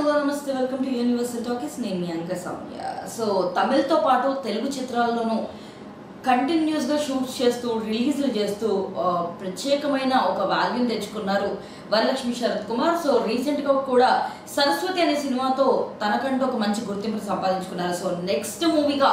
Hello నమస్తే, welcome to universal talkies. నేను మీ అంక సౌమ్య. సో తమిళ్తో పాటు తెలుగు చిత్రాల్లోనూ కంటిన్యూస్గా షూట్స్ చేస్తూ రిలీజ్లు చేస్తూ ప్రత్యేకమైన ఒక వాల్యూని తెచ్చుకున్నారు వరలక్ష్మి శరత్ కుమార్. సో రీసెంట్గా కూడా సరస్వతి అనే సినిమాతో తనకంటూ ఒక మంచి గుర్తింపు సంపాదించుకున్నారు. సో నెక్స్ట్ మూవీగా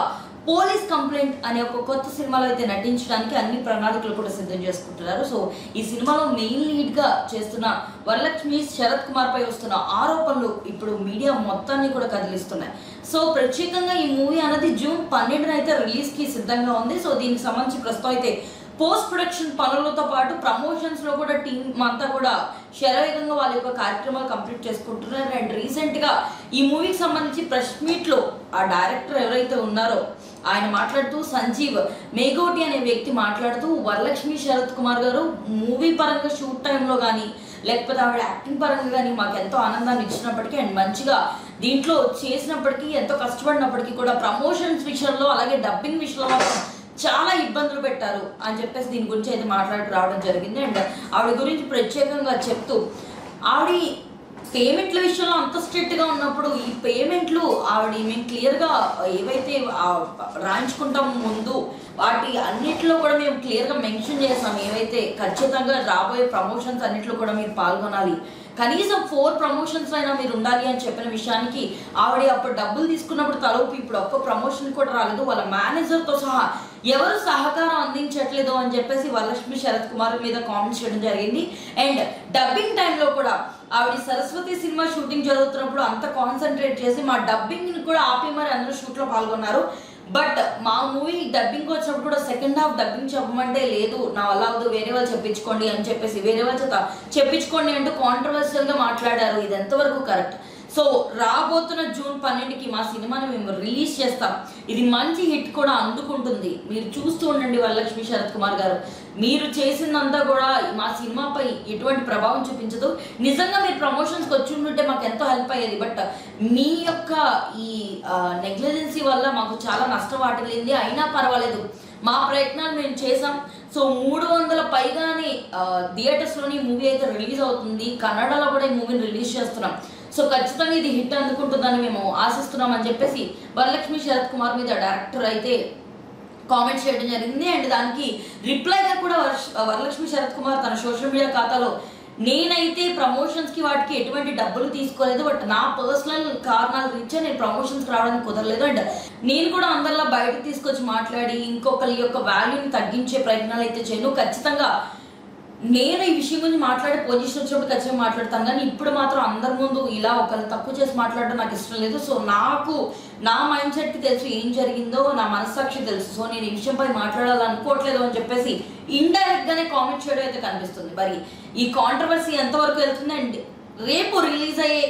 పోలీస్ కంప్లైంట్ అనే ఒక కొత్త సినిమాలో అయితే నటించడానికి అన్ని ప్రణాళికలు కూడా సిద్ధం చేసుకుంటున్నారు. సో ఈ సినిమాలో మెయిన్ లీడ్గా చేస్తున్న వరలక్ష్మి శరత్ కుమార్ పై వస్తున్న ఆరోపణలు ఇప్పుడు మీడియా మొత్తాన్ని కూడా కదిలిస్తున్నాయి. సో ప్రత్యేకంగా ఈ మూవీ అనేది జూన్ 12న అయితే రిలీజ్కి సిద్ధంగా ఉంది. సో దీనికి సంబంధించి ప్రస్తుతం అయితే పోస్ట్ ప్రొడక్షన్ పనులతో పాటు ప్రమోషన్స్లో కూడా టీం అంతా కూడా శరవేగంగా వాళ్ళ యొక్క కార్యక్రమాలు కంప్లీట్ చేసుకుంటున్నారు. అండ్ రీసెంట్గా ఈ మూవీకి సంబంధించి ప్రెస్ మీట్లో ఆ డైరెక్టర్ ఎవరైతే ఉన్నారో ఆయన మాట్లాడుతూ, సంజీవ్ మేఘోటి అనే వ్యక్తి మాట్లాడుతూ, వరలక్ష్మి శరత్ కుమార్ గారు మూవీ పరంగా షూట్ టైంలో కానీ లేకపోతే ఆవిడ యాక్టింగ్ పరంగా కానీ మాకు ఎంతో ఆనందాన్ని ఇచ్చినప్పటికీ అండ్ మంచిగా దీంట్లో చేసినప్పటికీ ఎంతో కష్టపడినప్పటికీ కూడా ప్రమోషన్స్ విషయంలో అలాగే డబ్బింగ్ విషయంలో చాలా ఇబ్బందులు పెట్టారు అని చెప్పేసి దీని గురించి అయితే మాట్లాడి రావడం జరిగింది. అండ్ ఆవిడ గురించి ప్రత్యేకంగా చెప్తూ, ఆవిడ పేమెంట్ల విషయంలో అంత స్ట్రిక్ట్గా ఉన్నప్పుడు ఈ పేమెంట్లు ఆవిడ మేము క్లియర్గా ఏవైతే రాయించుకుంటాం ముందు వాటి అన్నిట్లో కూడా మేము క్లియర్గా మెన్షన్ చేస్తాం, ఏవైతే ఖచ్చితంగా రాబోయే ప్రమోషన్స్ అన్నిట్లో కూడా మీరు పాల్గొనాలి, కనీసం 4 ప్రమోషన్స్ అయినా మీరు ఉండాలి అని చెప్పిన విషయానికి ఆవిడ అప్పుడు డబ్బులు తీసుకున్నప్పుడు తలూపి ఇప్పుడు ఒక్క ప్రమోషన్ కూడా రాలేదు, వాళ్ళ మేనేజర్తో సహా ఎవరు సహకారం అందించట్లేదు అని చెప్పేసి వరలక్ష్మి శరత్ కుమార్ మీద కామెంట్స్ చేయడం జరిగింది. అండ్ డబ్బింగ్ టైంలో కూడా ఆవిడ సరస్వతి సినిమా షూటింగ్ జరుగుతున్నప్పుడు అంత కాన్సన్ట్రేట్ చేసి మా డబ్బింగ్ని కూడా ఆపి మరి అందరూ షూట్లో పాల్గొన్నారు. బట్ మా మూవీ డబ్బింగ్ వచ్చినప్పుడు కూడా సెకండ్ హాఫ్ డబ్బింగ్ చెప్పమంటే లేదు, నా వల్ల అవదు, వేరే వాళ్ళు చెప్పించుకోండి అని చెప్పేసి వేరే వాళ్ళ చేత చెప్పించుకోండి అంటూ కాంట్రవర్షియల్గా మాట్లాడారు. ఇది ఎంతవరకు కరెక్ట్? సో రాబోతున్న జూన్ 12కి మా సినిమాని మేము రిలీజ్ చేస్తాం. ఇది మంచి హిట్ కూడా అందుకుంటుంది. మీరు చూస్తూ ఉండండి వరలక్ష్మి శరత్ కుమార్ గారు. మీరు చేసిందంతా కూడా మా సినిమాపై ఎటువంటి ప్రభావం చూపించదు. నిజంగా మీరు ప్రమోషన్స్కి వచ్చి ఉంటుంటే మాకు ఎంతో హెల్ప్ అయ్యేది. బట్ మీ యొక్క ఈ నెగ్లిజెన్సీ వల్ల మాకు చాలా నష్టం వాటిల్లింది. అయినా పర్వాలేదు, మా ప్రయత్నాలు మేము చేసాం. సో 300 పైగానే థియేటర్స్లోని మూవీ అయితే రిలీజ్ అవుతుంది. కన్నడలో కూడా ఈ మూవీని రిలీజ్ చేస్తున్నాం. సో ఖచ్చితంగా ఇది హిట్ అందుకుంటుందని మేము ఆశిస్తున్నాం అని చెప్పేసి వరలక్ష్మి శరత్ కుమార్ మీద డైరెక్టర్ అయితే కామెంట్స్ చేయడం జరిగింది. అండ్ దానికి రిప్లైగా కూడా వరలక్ష్మి శరత్ కుమార్ తన సోషల్ మీడియా ఖాతాలో, నేనైతే ప్రమోషన్స్కి వాటికి ఎటువంటి డబ్బులు తీసుకోలేదు, బట్ నా పర్సనల్ కారణాల రీత్యా నేను ప్రమోషన్స్కి రావడానికి కుదరలేదు. అండ్ నేను కూడా అందరిలా బయటకు తీసుకొచ్చి మాట్లాడి ఇంకొకరి యొక్క వాల్యూని తగ్గించే ప్రయత్నాలు అయితే చేయను. ఖచ్చితంగా నేను ఈ విషయం గురించి మాట్లాడే పొజిషన్ వచ్చినప్పుడు ఖచ్చితంగా మాట్లాడతాను, కానీ ఇప్పుడు మాత్రం అందరి ముందు ఇలా ఒకరు తక్కువ చేసి మాట్లాడడం నాకు ఇష్టం లేదు. సో నాకు నా మైండ్ సెట్కి తెలుసు ఏం జరిగిందో, నా మనస్సాక్షి తెలుసు. సో నేను ఈ విషయంపై మాట్లాడాలనుకోవట్లేదు అని చెప్పేసి ఇండైరెక్ట్గానే కామెంట్ చేయడం అయితే కనిపిస్తుంది. మరి ఈ కాంట్రవర్సీ ఎంతవరకు వెళ్తుంది అండ్ రేపు రిలీజ్ అయ్యే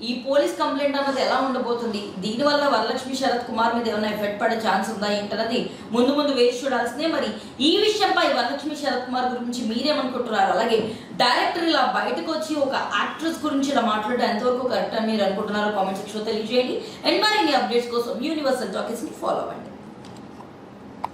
ఈ పోలీస్ కంప్లైంట్ అన్నది ఎలా ఉండబోతుంది, దీనివల్ల వరలక్ష్మి శరత్ కుమార్ మీద ఏమైనా ఎఫెక్ట్ పడే ఛాన్స్ ఉందా ఏంటన్నది ముందు వేసి చూడాల్సిందే. మరి ఈ విషయంపై వరలక్ష్మి శరత్ కుమార్ గురించి మీరేమనుకుంటున్నారు? అలాగే డైరెక్టర్ ఇలా బయటకు వచ్చి ఒక యాక్ట్రెస్ గురించి ఇలా మాట్లాడడం ఎంతవరకు కరెక్ట్ అని మీరు అనుకుంటున్నారో కామెంట్ సెక్షన్లో తెలియజేయండి. అండ్ మరిన్ని అప్డేట్స్ కోసం యూనివర్సల్ టాకీస్ని ఫాలో అవ్వండి.